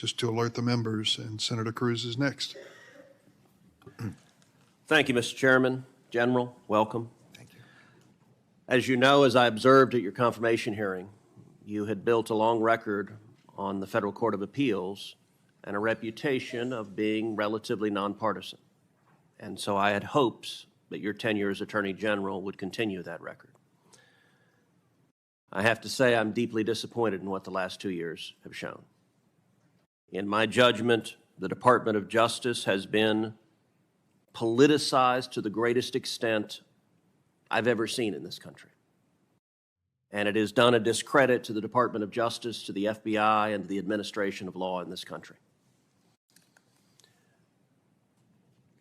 just to alert the members, and Senator Cruz is next. Thank you, Mr. Chairman. General, welcome. Thank you. As you know, as I observed at your confirmation hearing, you had built a long record on the Federal Court of Appeals and a reputation of being relatively nonpartisan. And so I had hopes that your tenure as Attorney General would continue that record. I have to say I'm deeply disappointed in what the last 2 years have shown. In my judgment, the Department of Justice has been politicized to the greatest extent I've ever seen in this country. And it has done a discredit to the Department of Justice, to the FBI, and to the administration of law in this country.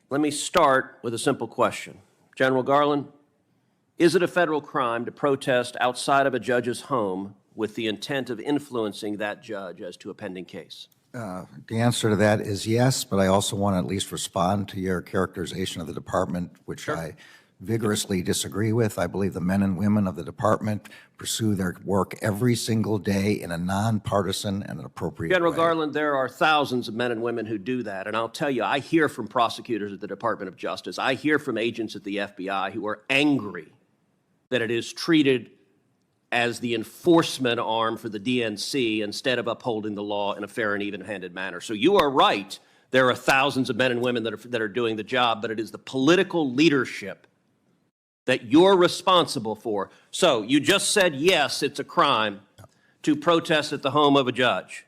Let me start with a simple question. General Garland, is it a federal crime to protest outside of a judge's home with the intent of influencing that judge as to a pending case? The answer to that is yes, but I also want to at least respond to your characterization of the department, which Sure. I vigorously disagree with. I believe the men and women of the department pursue their work every single day in a nonpartisan and an appropriate General way. Garland, there are thousands of men and women who do that, and I'll tell you, I hear from prosecutors at the Department of Justice, I hear from agents at the FBI who are angry that it is treated as the enforcement arm for the DNC instead of upholding the law in a fair and even-handed manner. So you are right. There are thousands of men and women that are doing the job, but it is the political leadership that you're responsible for. So you just said, yes, it's a crime to protest at the home of a judge.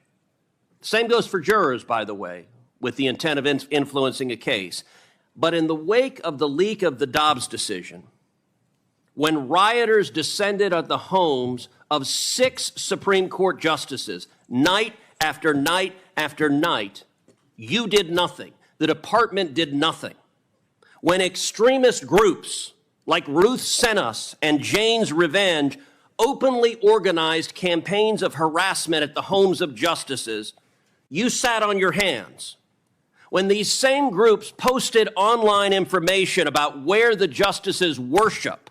Same goes for jurors, by the way, with the intent of influencing a case. But in the wake of the leak of the Dobbs decision, when rioters descended on the homes of 6 Supreme Court justices, night after night after night, you did nothing. The department did nothing. When extremist groups like Ruth Sent Us and Jane's Revenge openly organized campaigns of harassment at the homes of justices, you sat on your hands. When these same groups posted online information about where the justices worship,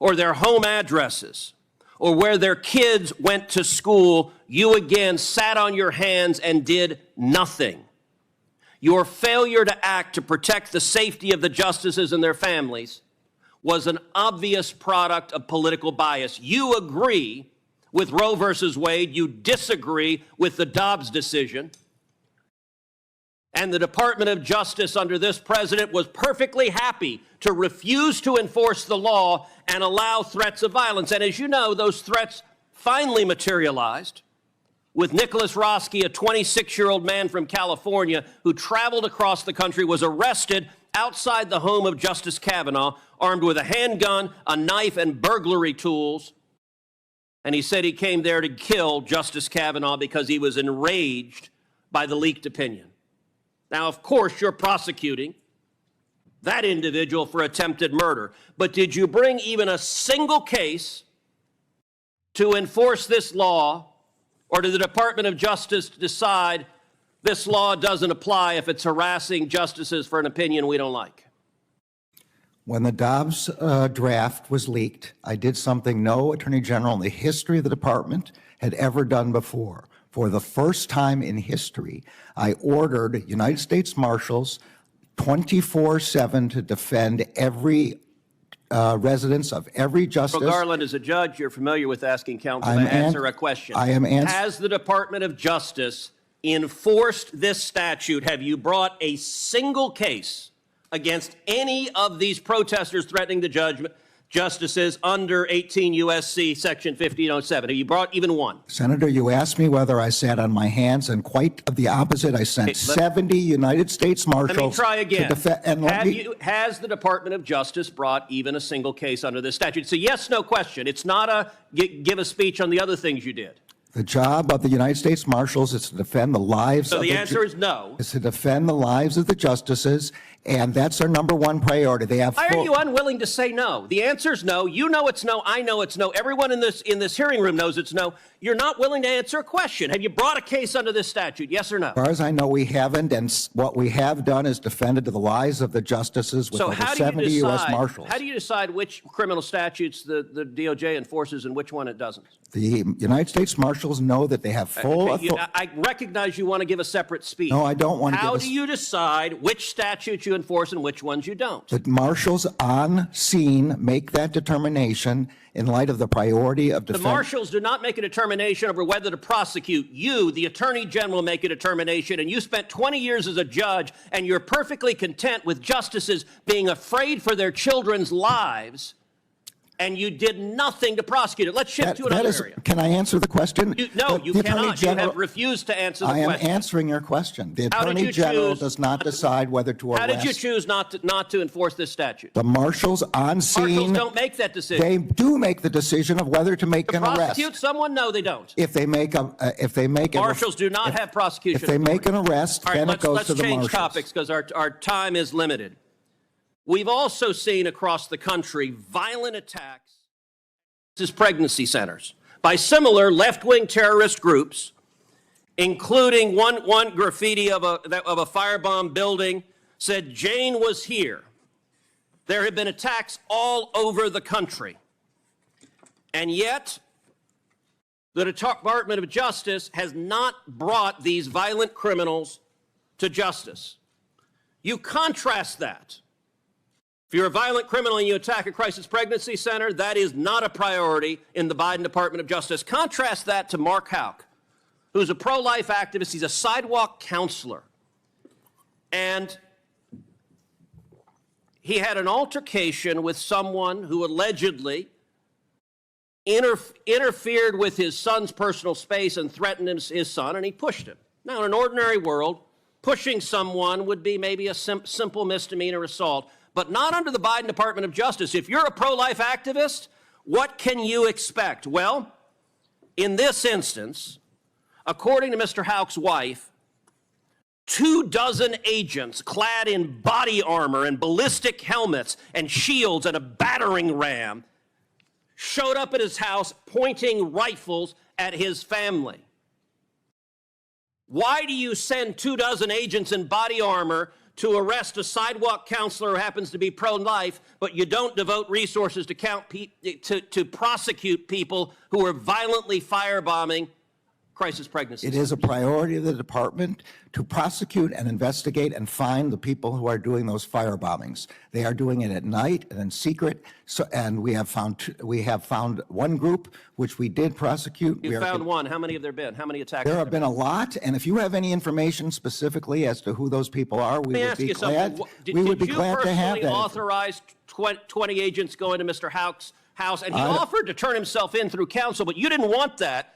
or their home addresses, or where their kids went to school, you again sat on your hands and did nothing. Your failure to act to protect the safety of the justices and their families was an obvious product of political bias. You agree with Roe versus Wade, you disagree with the Dobbs decision, and the Department of Justice under this president was perfectly happy to refuse to enforce the law and allow threats of violence. And as you know, those threats finally materialized with Nicholas Roski, a 26-year-old man from California who traveled across the country, was arrested outside the home of Justice Kavanaugh, armed with a handgun, a knife, and burglary tools. And he said he came there to kill Justice Kavanaugh because he was enraged by the leaked opinion. Now, of course, you're prosecuting that individual for attempted murder, but did you bring even a single case to enforce this law, or did the Department of Justice decide this law doesn't apply if it's harassing justices for an opinion we don't like? When the Dobbs draft was leaked, I did something no Attorney General in the history of the department had ever done before. For the first time in history, I ordered United States Marshals 24/7 to defend every residence of every justice. General Garland, as a judge, you're familiar with asking counsel to answer a question. I am answering. Has the Department of Justice enforced this statute? Have you brought a single case against any of these protesters threatening the justices under 18 U.S.C. Section 1507? Have you brought even one? Senator, you asked me whether I sat on my hands, and quite the opposite. I sent 70 United States Marshals. Let me try again. To defend. And has the Department of Justice brought even a single case under this statute? It's a yes/no question. It's not a give a speech on the other things you did. The job of the United States Marshals is to defend the lives of So the answer is no. Is to defend the lives of the justices And that's their number one priority. They have Why are full- you unwilling to say no? The answer is no. You know it's no. I know it's no. Everyone in this hearing room knows it's no. You're not willing to answer a question. Have you brought a case under this statute? Yes or no? As far as I know, we haven't, and what we have done is defended the lives of the justices with So over how do 70 you U.S. decide? Marshals. How do you decide which criminal statutes the DOJ enforces and which one it doesn't? The United States Marshals know that they have full Okay, authority. I recognize you want to give a separate speech. No, I don't want to How give a do you decide which statutes you enforce and which ones you don't? The marshals on scene make that determination in light of the priority of The defense. marshals do not make a determination over whether to prosecute. You, the attorney general, make a determination, and you spent 20 years as a judge, and you're perfectly content with justices being afraid for their children's lives, and you did nothing to prosecute it. Let's shift to another area. Can I answer the question? No, The you Attorney cannot. You General- have refused to answer the I am question. answering your question. The How did Attorney you General choose does not decide whether to arrest. How did you choose not to enforce this statute? The marshals on scene. Marshals don't make that decision. They do make the decision of whether to make To an arrest. prosecute someone? No, they don't. If they make Marshals do not have prosecution If they make an arrest, All right, then it goes let's to the change marshals. topics because our time is limited. We've also seen across the country violent attacks as pregnancy centers by similar left-wing terrorist groups, including one graffiti of a firebomb building said, "Jane was here." There have been attacks all over the country. And yet, the Department of Justice has not brought these violent criminals to justice. You contrast that. If you're a violent criminal and you attack a crisis pregnancy center, that is not a priority in the Biden Department of Justice. Contrast that to Mark Houck, who's a pro-life activist. He's a sidewalk counselor. And he had an altercation with someone who allegedly interfered with his son's personal space and threatened his son, and he pushed him. Now, in an ordinary world, pushing someone would be maybe a simple misdemeanor assault, but not under the Biden Department of Justice. If you're a pro-life activist, what can you expect? Well, in this instance, according to Mr. Houck's wife, 24 agents clad in body armor and ballistic helmets and shields and a battering ram showed up at his house pointing rifles at his family. Why do you send 24 agents in body armor to arrest a sidewalk counselor who happens to be pro-life, but you don't devote resources to prosecute people who are violently firebombing crisis pregnancies? It is a priority of the department to prosecute and investigate and find the people who are doing those firebombings. They are doing it at night and in secret. So, and we have found one group which we did prosecute. You found one. How many have there been? How many attacks? There have been a lot, and if you have any information specifically as to who those people are, we would be glad. We would be glad to have that. Did you personally authorize 20 agents going to Mr. Houck's house? And he offered to turn himself in through counsel, but you didn't want that.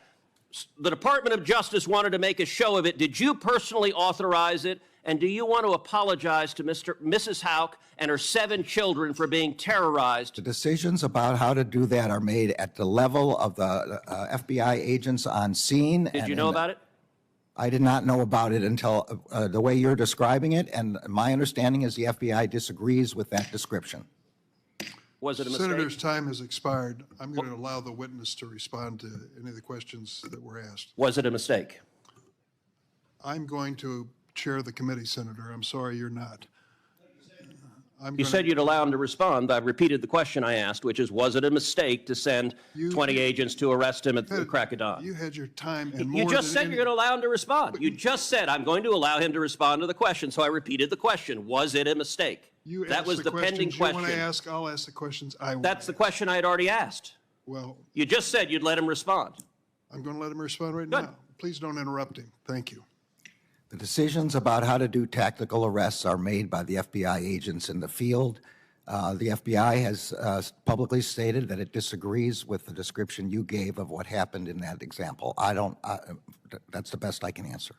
The Department of Justice wanted to make a show of it. Did you personally authorize it? And do you want to apologize to Mrs. Houck and her 7 children for being terrorized? The decisions about how to do that are made at the level of the FBI agents on scene. Did you know about it? I did not know about it until the way you're describing it, and my understanding is the FBI disagrees with that description. Was it a mistake? Senator's time has expired. I'm going to allow the witness to respond to any of the questions that were asked. Was it a mistake? I'm going to chair the committee, Senator. I'm sorry you're not. You said you'd allow him to respond. I repeated the question I asked, which is, was it a mistake to send 20 agents to arrest him at the crack of dawn? You had your time and more You just said than you're going to allow him to respond. You just said, I'm going to allow him to respond to the question, so I repeated the question. Was it a mistake? You That ask was the pending questions you want to question. ask, I'll ask the questions I want. That's the question I had already asked. Well, You just said you'd let him respond. I'm going to let him respond right Good. now. Please don't interrupt him. Thank you. The decisions about how to do tactical arrests are made by the FBI agents in the field. The FBI has publicly stated that it disagrees with the description you gave of what happened in that example. That's the best I can answer.